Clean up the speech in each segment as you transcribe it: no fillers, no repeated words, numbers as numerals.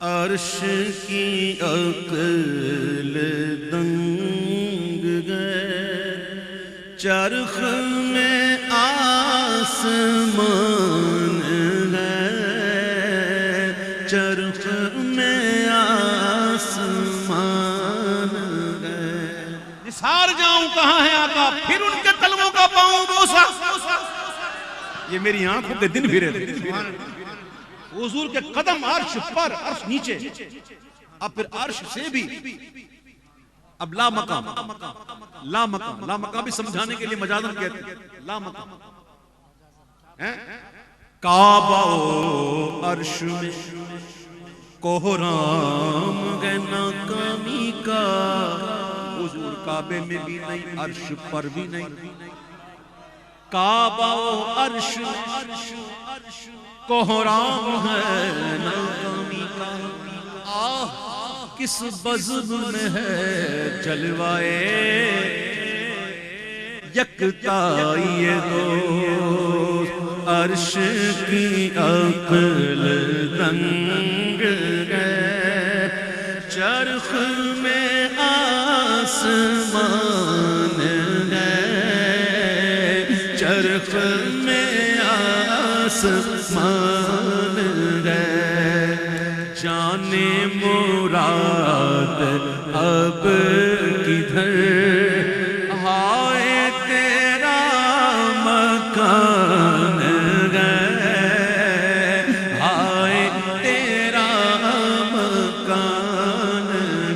अर्श की अक्ल दंग गए, चरख में आसमान है, चरख में आसमान है। निसार जाऊं कहाँ है आका, फिर उनके तलवों का पाऊं बोसा। ये मेरी आंखों के दिन फिरे थे। हुजूर के कदम अर्श पर, अर्श नीचे, अब फिर अर्श से भी अब ला मकाम, ला मकाम, ला मकाम भी समझाने के लिए मजादन कहते हैं। ला मकाम है काबा अर्श में कोहराम है नाकामी का। हुजूर काबे में भी नहीं, अर्श पर भी नहीं। काबा अर्श कोहराम है नाकामी का। आह किस बज़्म में है जलवाए यकताई दो, अर्श की अक्ल दंग है, चरख में आसमान है, चरख में आसमान है। जाने मुराद अब किधर, हाय तेरा मकान है, हाय तेरा मकान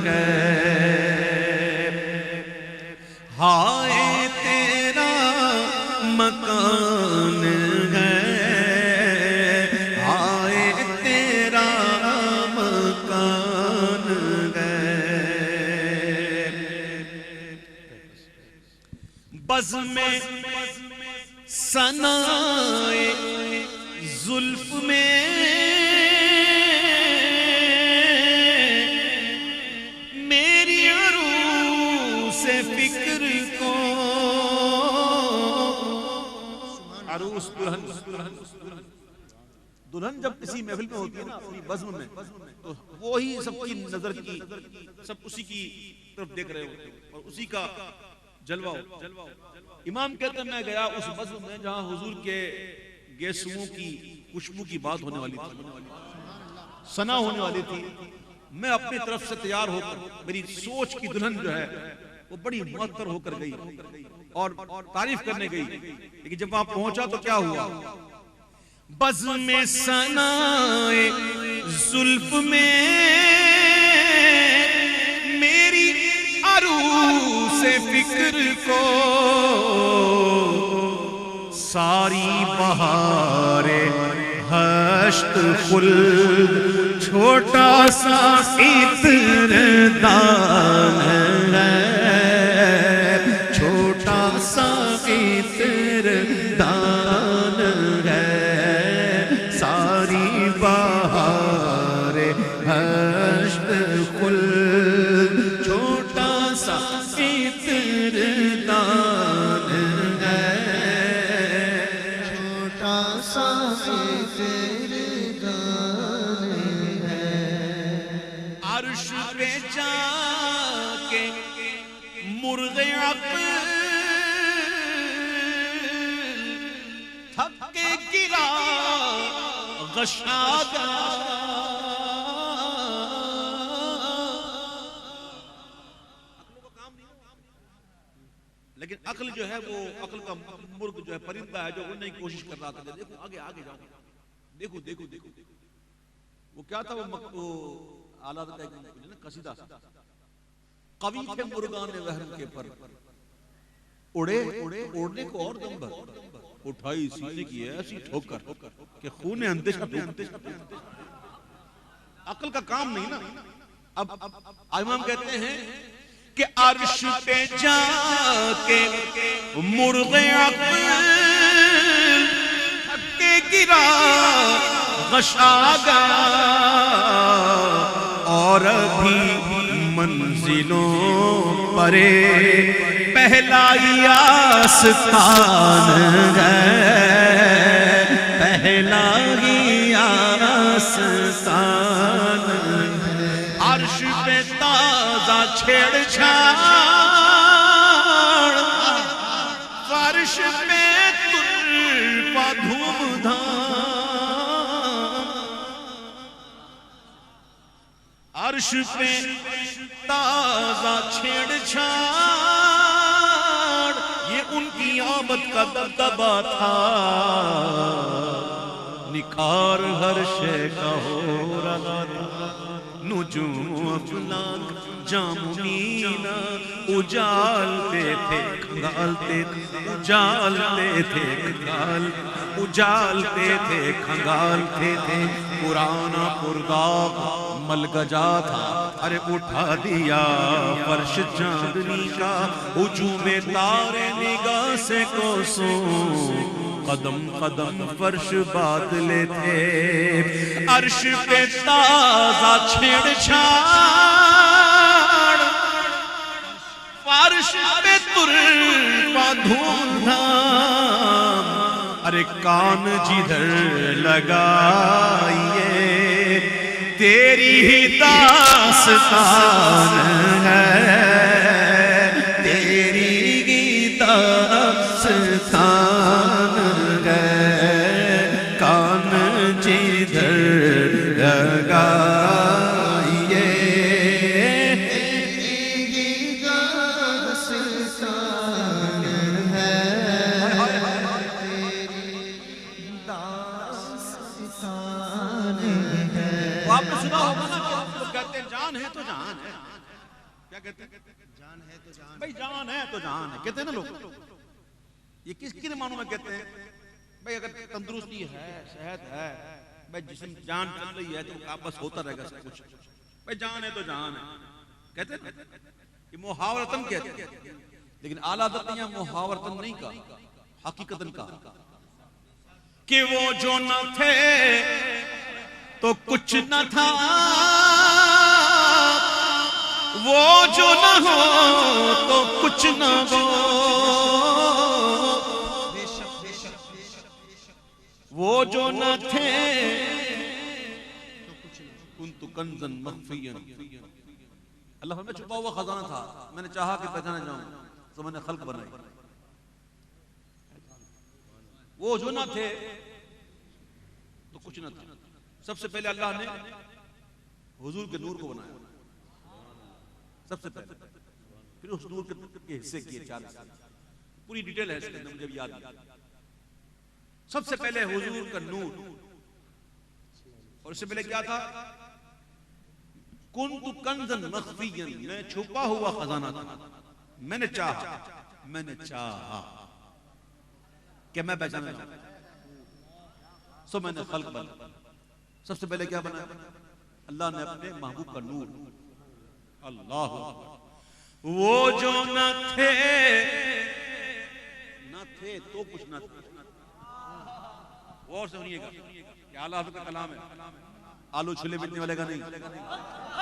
है, हाय तेरा मकान है, हाय तेरा मकान है। बज़ में सनाए जुल्फ में मेरी अरूस फिक्र को, अरूस दुल्हन जब किसी महफिल में होती है ना, अपनी बज़्म में, तो वो ही सबकी नजर की, सब उसी की तरफ देख रहे होते हैं और उसी का जलवा। इमाम कहते हैं मैं गया उस बज़्म में जहां हुजूर के गेसुओं की खुशबू की बात होने वाली थी, सना होने वाली थी। मैं अपनी तरफ से तैयार होकर, मेरी सोच की दुल्हन जो है वो बड़ी मुअत्तर होकर गई और तारीफ करने गई। लेकिन जब वहां पहुंचा तो क्या हुआ, बज़्म में सनाए जुल्फ में मेरी अरूस फिक्र को, सारी बहारे हश्त खुल्द छोटा सा इत्र दान है, छोटा सा इत्र दान है, सारी बहारे हश्त खुल्द छोटा सा इत्र दान है, छोटा सा इत्र दान है। अर्श पे जाके मुर्गे अक़्ल थक के गिरा गशादा, लेकिन अक्ल जो है वो अक्ल का मुर्ग जो है परिंदा है जो उड़ने की कोशिश कर रहा था। देखो आगे आगे जाओ, देखो देखो देखो वो क्या था, वो आला का कसीदा, कवि थे मुर्गान वहरम के पर उड़े उड़ने को और दम भर, उठाई सीने की ऐसी ठोकर कि खून ने अंदेशा। अक्ल का काम नहीं ना। अब इमाम कहते हैं कि अर्श पे जाके मुर्गे अक़्ल थके गिरा गशागा, और भी मंजिलों परे पहला आस्तान है, पहला आस्तान अर्श पे ताजा छेड़छाड़, फर्श पे तुल्फा धूमधाम। अर्श पे ताजा छेड़छाड़, ये उनकी आमद का दबदबा था। निखार हर शे का हो रहा था। नुजूम अफलाक जामुनीना उजालते थे खंगालते थे, उजालते थे खंगाल, उजालते थे खंगालते थे। पुराना पुरदाग मलगजा था, अरे उठा दिया फर्श चांदनी का। हुजूमे तारे निगाह से कोसों, कदम कदम फर्श बादले थे। अर्श पे ताजा छेड़छाड़, फर्श पे तुल्फा धूमधाम। अरे कान जिधर लगाइए तेरी ही दास्तान है, तेरी ही दास्तान है। कान जिधर लगाइए तेरी ही दास्तान है, तेरी दास्तान है। वो आपने सुना होगा ना कि आप लोग कहते हैं जान है तो जान है। क्या कहते हैं? जान है तो जान, भाई जान है तो जान है कहते हैं ना लोग। ये किसके मानों में कहते हैं? भाई अगर तंदुरुस्ती है, सेहत है, भाई जिस्म जान चल रही है तो बस होता रहेगा सब कुछ। भाई जान है तो जान है कहते हैं ना, ये मुहावरतन कहते हैं। लेकिन आला हज़रत ने मुहावरतन नहीं कहा, हकीकतन कहा कि वो जो न थे तो कुछ न था, वो जो न हो तो कुछ न हो। वो जो न थे कुन्तु कंज़न मख़फ़िय्यन, अल्लाह में छुपा हुआ खजाना था, मैंने चाहा कि पहचाना जाऊं तो मैंने खल्क बनाई। वो जो न थे तो कुछ न था। सबसे पहले अल्लाह ने हुजूर के नूर को बनाया, सबसे पहले। फिर उस नूर के हिस्से किए 4 पूरी डिटेल है इसके अंदर, मुझे याद नहीं। सबसे पहले हुजूर का नूर, और इससे पहले क्या था? कुन्तु कंज़न मख़फ़िय्यन, मैं छुपा हुआ खजाना था। मैंने चाहा कि मैं पहचाना जाऊं, सो मैंने खल्क बना। सबसे पहले क्या बनाया? अल्लाह ने अपने महबूब का नूर। अल्लाह, वो जो न थे तो कुछ न था। और सुनिएगा, क्या आला हज़रत का कलाम है। आलू छोले बेचने वाले का नहीं,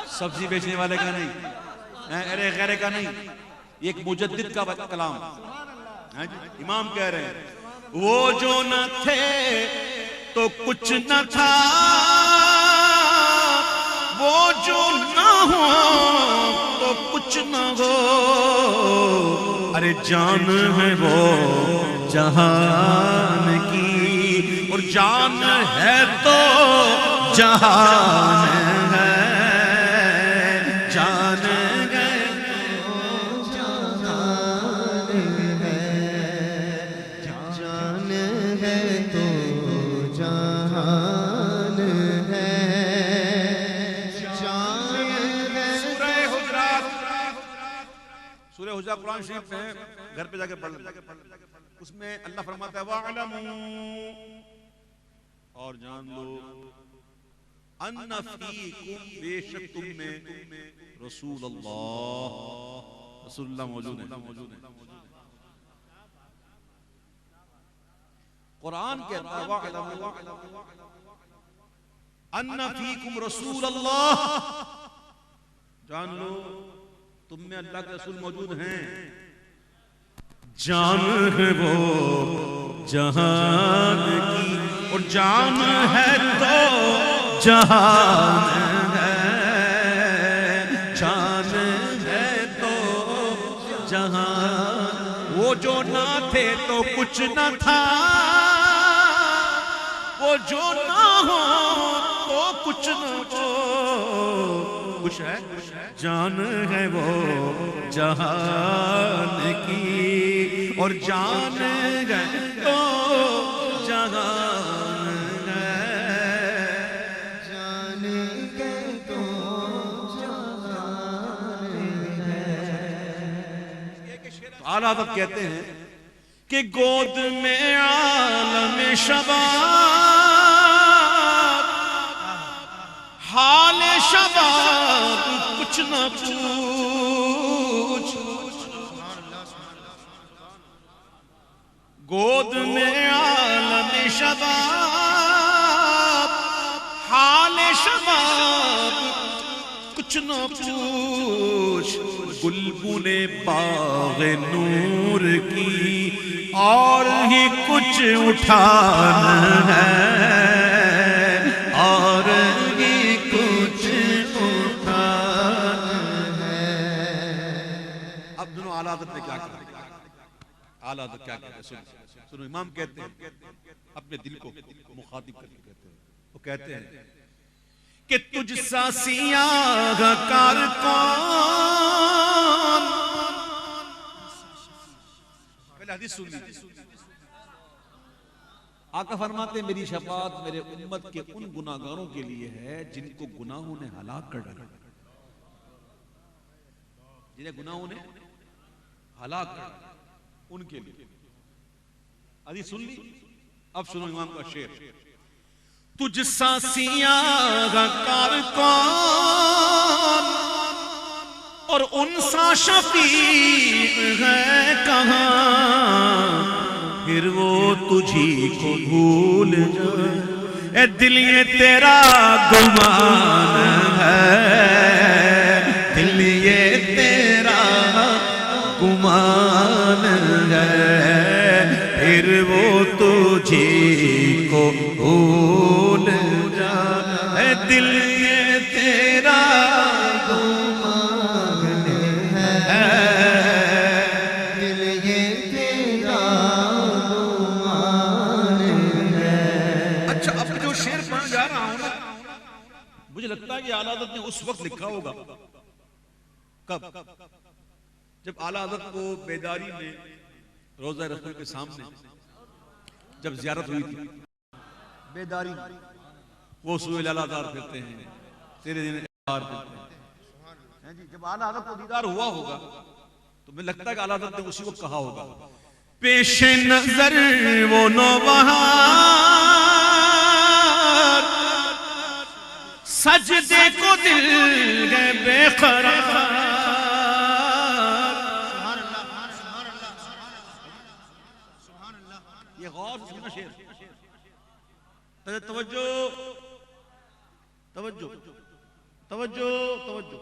सब्जी बेचने वाले का नहीं, अरे गैरे का नहीं, एक मुजद्दिद का कलाम है। इमाम कह रहे हैं वो जो न थे तो कुछ न था, वो जो न हो तो कुछ न हो। अरे जान है वो जहान की, और जान है तो जहान है। जान है तो जहान है, जान है तो जहान है, जान है। सूरह हुजरात कुरान शरीफ में घर पे जाके पढ़, उसमें अल्लाह फरमाता है वअलमू, और जान लो, अन्ना फीकुम, बेशक तुम में रसूलुल्लाह मौजूद है। कुरान कहता है वअलमू अन्ना फीकुम रसूलुल्लाह, जान लो तुम में अल्लाह के रसूल मौजूद हैं। जान है वो जहान की, और जान है तो जहान है, वो जो ना थे तो कुछ न था, वो जो ना हो तो कुछ न हो। कुछ है जान है वो जहान की, और जान गए तो जहान है, जान गए तो जहान है। तो आला हज़रत कहते हैं कि गोद में आलम शबाब, हाल शबाब कुछ न पूछ। गोद में आलम शबाब, हाल शबाब कुछ न पूछ। बुलबुले बाग नूर की और ही कुछ उठान है, और ही कुछ उठान है। अब दोनों आला हज़रत ने क्या कहा? आला हज़रत क्या कहते हैं? सुनो, इमाम कहते हैं अपने दिल को मुखातिब करके कहते हैं, वो कहते हैं कि तुझसा सियाहकार कौन। पहले हदीस सुन लीजिए। आका फरमाते मेरी शफाअत मेरे उम्मत के उन गुनाहगारों के लिए है जिनको गुनाहों ने हलाक कर डाला, जिन्हें गुनाहों ने हलाक कर डाला, उनके लिए। हदीस सुन ली। अब सुनो इमाम का शेर। तुझसा सियाहकार कौन और उनसा शफीक है कहां, फिर वो तुझी को भूल जाए। ए दिल ये तेरा गुमान है, दिल ये तेरा गुमान है, फिर वो तुझी को भूल जाए। दिल ये तेरा गुमान है, दिल ये तेरा गुमान है। अच्छा, अब जो शेर पढ़ जा रहा हूं ना, मुझे लगता है कि आला हज़रत ने उस वक्त लिखा होगा। कब? जब आला हज़रत को बेदारी में रोज़ा रसूल के सामने जब ज़ियारत हुई थी, बेदारी वो सुए लालादार फिरते हैं, तेरे दिन फिरते हैं जी। जब आला हज़रत को दीदार हुआ होगा तो मुझे लगता है कि आला हज़रत ने उसी को कहा होगा, पेशे नजर वो नौबहार, सजदे को दिल गए बेकरार। ये गौर से सुनना शेर, तवज्जो तवज्जो तवज्जो तवज्जो।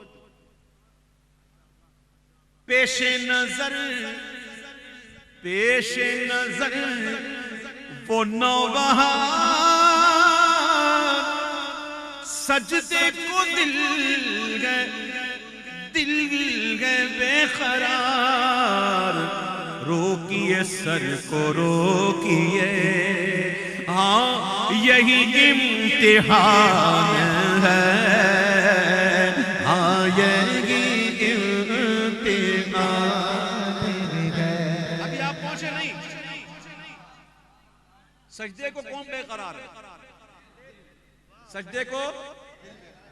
पेशे नजर वो नौबहार, सजदे को दिल गए बेकरार। रोकिए सर को रोकिए, हाँ यही इम्तिहान है, हाँ यही इम्तिहान है। अभी आप पहुंचे नहीं। सजदे को कौन बेकरार है? सजदे को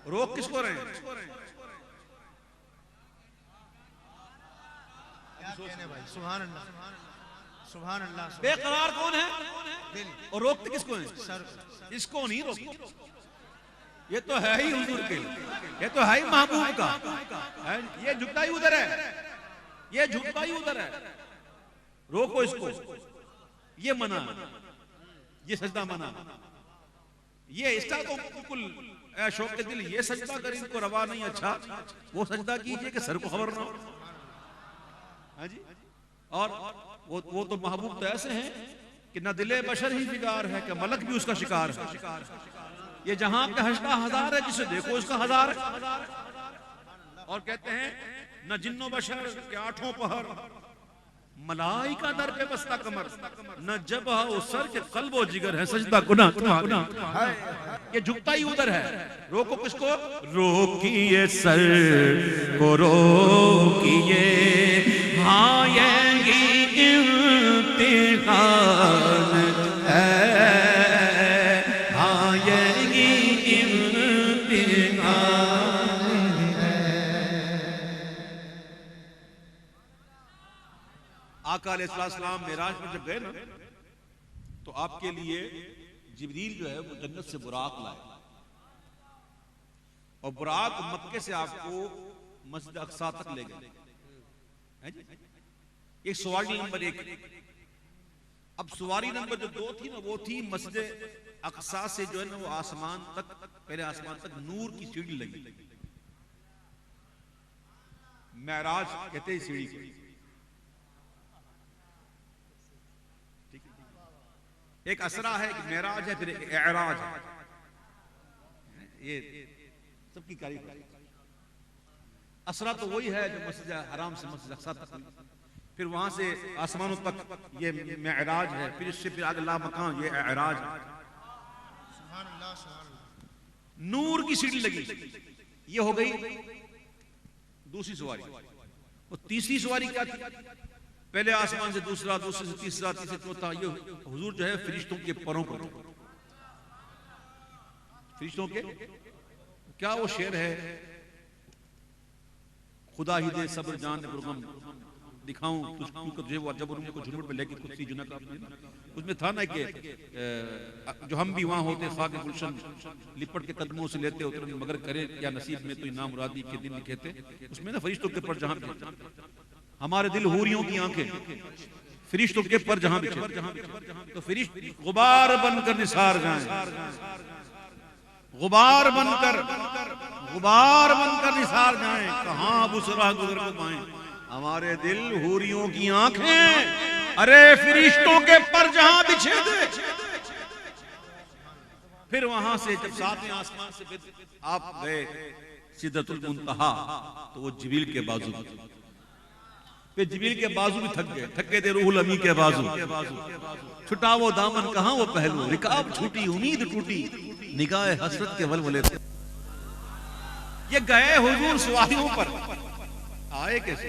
रोक किसको रहे हैं? सुभान अल्लाह, सुभान अल्लाह। बेकरार कौन है और रोकते किसको है? इसको नहीं रोकते, ये तो है ही हुजूर के, ये तो है ही महबूब का। ये झुकता ही उधर है, ये झुकता ही उधर है। रोको इसको, ये मना, ये सजदा मना, ये इसका तो बिल्कुल शौक के दिल ये सजदा कर इनको रवा नहीं। अच्छा वो सजदा कीजिए कि सर को खबर ना हो। हाँ जी। और वो तो महबूब तो ऐसे हैं कि न दिले बशर ही फिगार है कि मलक भी उसका शिकार है। ये जहां का हश्ता हजार है, जिसे देखो उसका हजार है। और कहते हैं न जिन्नो बशर के आठों पहर मलाइका दर पे बस्ता कमर, न जब हो सर के कल्बो जिगर है, सजदा गुनाह गुनाह, ये झुकता ही उधर है। रोको किसको? रोकिए सर को रोकिए, आएंगी इम्तिहान है, आएंगी इम्तिहान है। आका अलैहिस्सलाम मेराज में जब गए ना, तो आपके लिए जिब्रील जो है वो जन्नत से बुराक लाए, और बुराक मक्के से आपको मस्जिद अक्सा तक ले गए। एक सवारी नंबर 1। अब सवारी नंबर जो 2 थी ना, वो थी मस्जिद अक्सा से जो है ना वो आसमान तक, पहले आसमान तक नूर की सीढ़ी लगी। मेराज कहते हैं सीढ़ी को। एक असरा है, एक मेराज है, फिर एराज है। ये सबकी तारीफ है। असरा तो वही है जो मस्जिद हराम से मस्जिद अक्सा तक, फिर वहां से आसमानों तक ये मेराज है, फिर इससे फिर आगे ला मकान, ये एराज है। नूर की सीढ़ी लगी, ये हो गई दूसरी सवारी। और तीसरी सवारी क्या थी? पहले आसमान से दूसरा, दूसरे से तीसरा, तीसरे चौथा, ये हुजूर जो है फरिश्तों के परों पर। फरिश्तों के क्या वो शेर है, खुदा ही दे सब्र जान बुरगम दिखाऊं तुझको तुझे वो जब उनको झुमर पे लेके कुछ जुना का, उसमें था ना कि जो हम भी वहां होते खाक गुलशन लिपट के कदमों से लेते उतरन, मगर करे क्या नसीब में तो इनाम मुरादी के दिन लिखे थे। उसमें ना फरिश्तों के पर जहां हमारे दिल हूरियों की आंखें, फरिश्तों के पर जहां बिछे, तो फरिश्ते गुबार बनकर निसार जाएं, गुबार बनकर निसार जाएं, कहां बुसरा गुजर को पाएं। हमारे दिल हूरियों की आंखें, अरे फरिश्तों के पर जहां बिछे थे। फिर वहां से जब सातवें आसमान से फिर आप गए सिदरतुल मुंतहा, तो वो जिब्रील के बाजू, फिर जिब्रील के बाजू भी थक गए थे रूहुल अमी के बाजू। छुटा वो दामन कहां वो पहलू, रिकाब छूटी उम्मीद टूटी, निगाह हसरत के वलवले। ये गए हुजूर सवारियों पर, आए कैसे?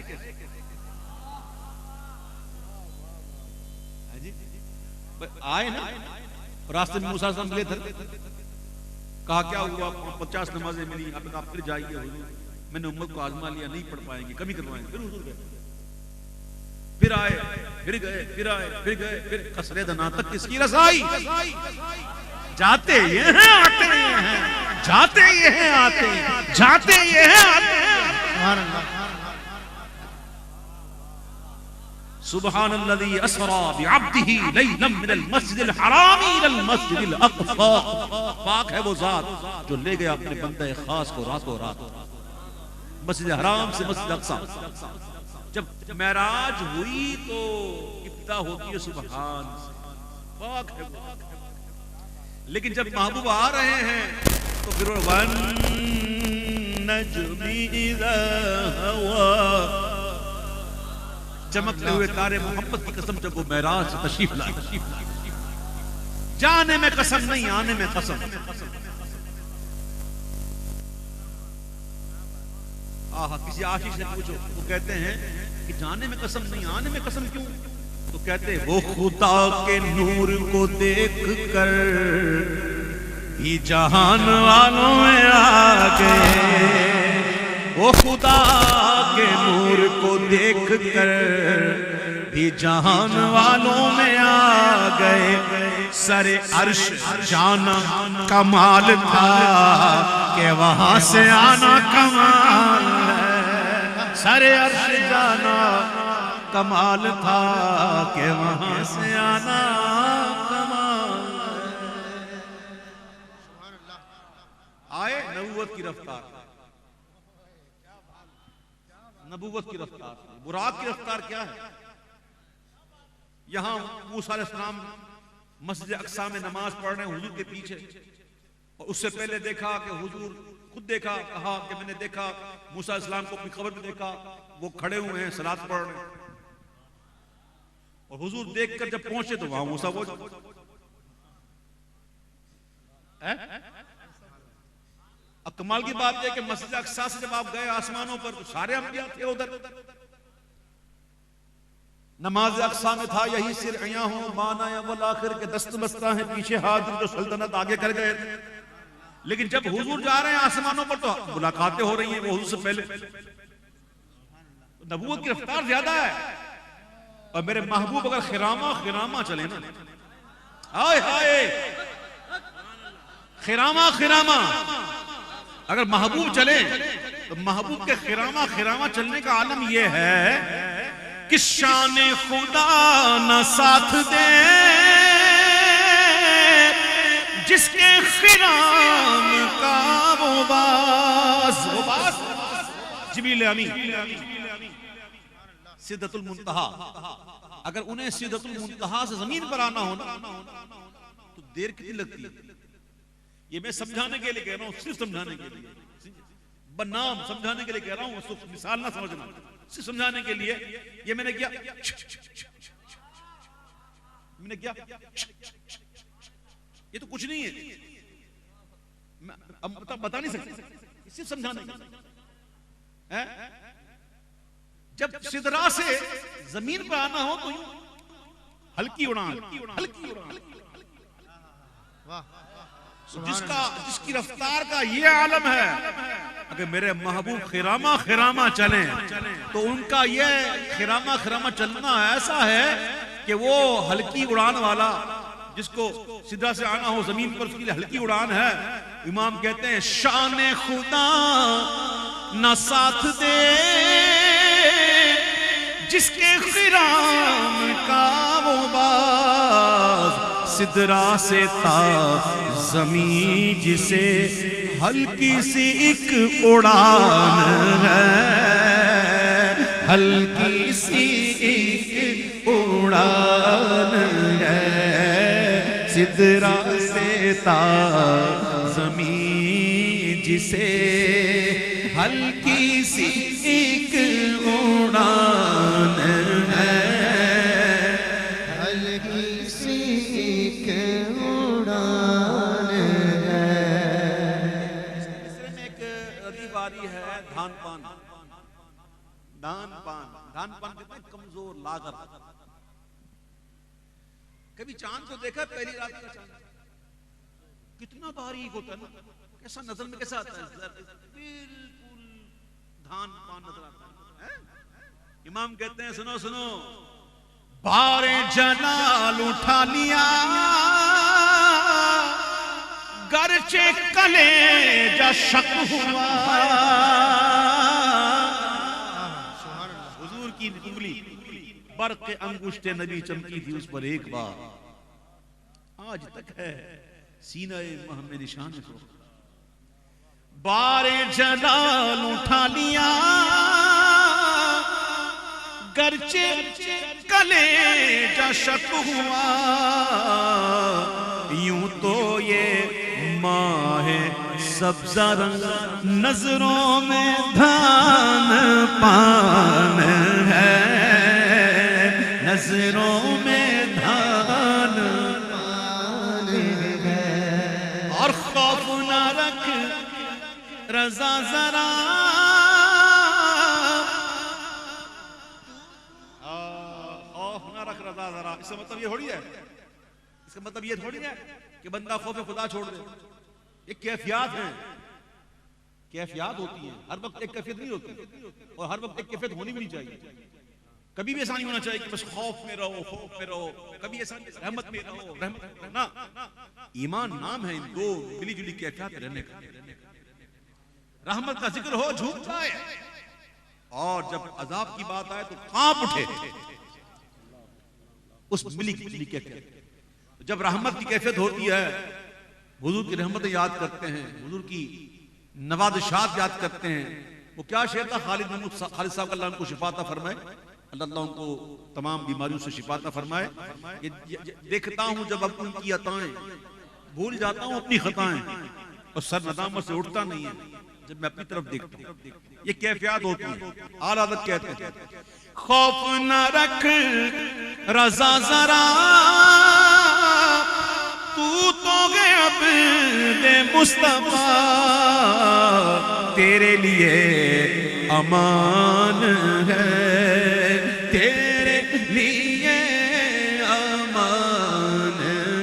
आए ना, रास्ते में मूसा सल्लल्लाहु अलैहि वसल्लम मिले थे, कहा क्या हुआ? 50 नमाजें मिली, अब आप फिर जाइए हुजूर, मैंने उम्मत को आजमा लिया, नहीं पढ़ पाएंगे, कमी करवाएंगे। फिर हुजूर गए, फिर आए, फिर गए, फिर आए, फिर गए, फिर कसरे दना तक किसकी रसाई? जाते ये हैं आते ये हैं, जाते ये हैं आते, जाते ये हैं आते। सुब्हानल्लज़ी असरा बिअब्दिही लैलन मिनल मस्जिदिल हराम इलल मस्जिदिल अक़सा। पाक है वो जात जो ले गया अपने बंदे खास को रातों रात मस्जिद हराम से मस्जिद अक़सा। जब मेराज हुई तो इब्तिदा होती है सुबहान, पाक है। लेकिन जब महबूब आ रहे हैं तो फिर वन नज्मी इज़ा हवा, चमकते हुए तारे मोहब्बत की कसम जब वो मेराज से तशरीफ लाए। जाने में कसम नहीं, आने में कसम। आहा, किसी आशिक से पूछो, वो कहते हैं कि जाने में कसम नहीं, आने में कसम क्यों? तो कहते वो खुदा के नूर को देख कर ही जहान वालों में आ गए, वो खुदा के नूर को देख कर भी जहान वालों में आ गए। सरे अर्श जाना कमाल था कि वहां से आना कमाल है, सरे अर्श जाना कमाल था कि वहां से आना कमाल है। आए नबूवत की रफ्तार, नबूवत की रफ्तार। बुराक की रफ्तार क्या है? यहां मूसा अलैहिस्सलाम मस्जिद अक्सा में नमाज पढ़ रहे हैं हुजूर के पीछे, और उससे पहले देखा कि हुजूर खुद देखा, कहा कि मैंने देखा मूसा अलैहिस्सलाम को अपनी कब्र में देखा, वो खड़े हुए हैं सलात पढ़ रहे हैं। और हुजूर देखकर जब पहुंचे तो वहां मूसा वो अब कमाल की बात है कि मस्जिद अक्सा से जब आप गए आसमानों पर तो सारे अंबिया थे उधर। नमाज अक्सा में था यही सिर अया हूं माना या वल आखिर के दस्त बस्ता है पीछे हाथ जो सल्तनत आगे कर गए थे। लेकिन जब हुजूर जा रहे हैं आसमानों पर तो मुलाकातें हो रही हैं वो हुजूर से पहले। नबूवत की रफ्तार ज्यादा है और मेरे महबूब अगर खिरामा खिरामा चले ना, हाय हाय खिरामा खिरामा अगर महबूब चले तो महबूब के खिरामा खिरामा चलने का आलम यह है कि शान खुदा न साथ दे जिसके खिराम का वो बास जिब्रील अमीन सिद्दतुल मुंतहा, अगर उन्हें सिद्दतुल मुंतहा से जमीन पर आना हो तो देर कितनी लगती है। ये मैं समझाने के लिए कह रहा हूं, सिर्फ समझाने के लिए, बनाम समझाने के लिए कह रहा हूं, उसको मिसाल ना समझना, सिर्फ समझाने के लिए। ये मैंने किया, ये तो कुछ नहीं है, मैं बता नहीं सकता, सिर्फ समझाने के लिए। जब सिदरा से जमीन पर आना हो तो हल्की उड़ान, हल्की उड़ान, जिसकी रफ्तार का ये आलम है। अगर मेरे महबूब खिरामा खिरामा चलें तो उनका ये खिरामा खिरामा चलना ऐसा है कि वो हल्की उड़ान वाला, जिसको सिदरा से आना हो जमीन पर, उसके लिए हल्की उड़ान है। इमाम कहते हैं शान खुदा न साथ दे जिसके खिराम का वो बाज सिदरा से था जमीन जिसे हल्की सी एक उड़ान है, हल्की सी एक उड़ान है। सिदरा से था जमीन जिसे हल्की सी एक उड़ान है, हल्की सी एक उड़ान है। इसमें एक रदीवारी है धान पान, धान पान, धान पान कितने कमजोर लागत। कभी चांद को देखा पहली रात का चांद कितना बारीक होता है ना, कैसा नजर में कैसा आता है, बिल्कुल धान पान नजर आता है। इमाम कहते हैं सुनो सुनो, बारे जलाल उठा लिया गरचे कलेजा शक हुआ। हुजूर की उंगली बर्क के अंगुष्ठे नबी चमकी थी उस पर एक बार, आज तक है सीने में निशान है। बारे जलाल उठा लिया गरचे कलेजा शक हुआ। यूं तो ये माह सब्जा रंग नजरों में धान पान है, नजरों में धान पान है। और खौफ न रख रजा जरा, खौफ न रख रजा जरा, इसका मतलब ये थोड़ी है, इसका मतलब ये थोड़ी है कि बंदा खौफ खुदा छोड़ दे। ये कैफियत है, कैफियत होती है, हर वक्त एक कैफियत नहीं होती और हर वक्त एक कैफियत होनी भी नहीं चाहिए। कभी भी ऐसा नहीं होना चाहिए कि बस खौफ में रहो, खौफ में रहो, कभी ऐसा रहमत में रहो, रहमत ना। ईमान नाम है इन दो मिली जुली कैफियत रहने का। रहमत का जिक्र हो झूम जाए और जब अजाब की बात आए तो कांप उठे उस मिली जुली कैफियत। जब रहमत की कैफियत होती है, हुजूर की रहमतें याद करते हैं, हुजूर की नवाज़िशात याद करते हैं। वो क्या शेर था, खालिद साहब अल्लाह उनको शिफाता फरमाए, अल्लाह उनको तमाम बीमारियों से शिफाता फरमाए। देखता हूं जब अब उनकी अताएं, भूल जाता हूं अपनी खताएं और सर नदामत से उठता नहीं है। जब मैं अपनी तरफ देखता हूं, ये कैफियत होती है। आला हज़रत कहते हैं खौफ न रख रज़ा ज़रा, तू तो गए अपने मुस्तफा, तेरे लिए अमान है, तेरे लिए अमान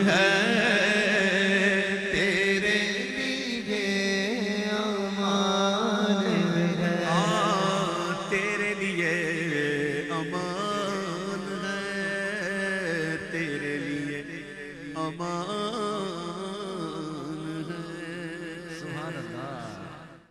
है, तेरे लिए अमान है, तेरे लिए अमान है, तेरे लिए अमान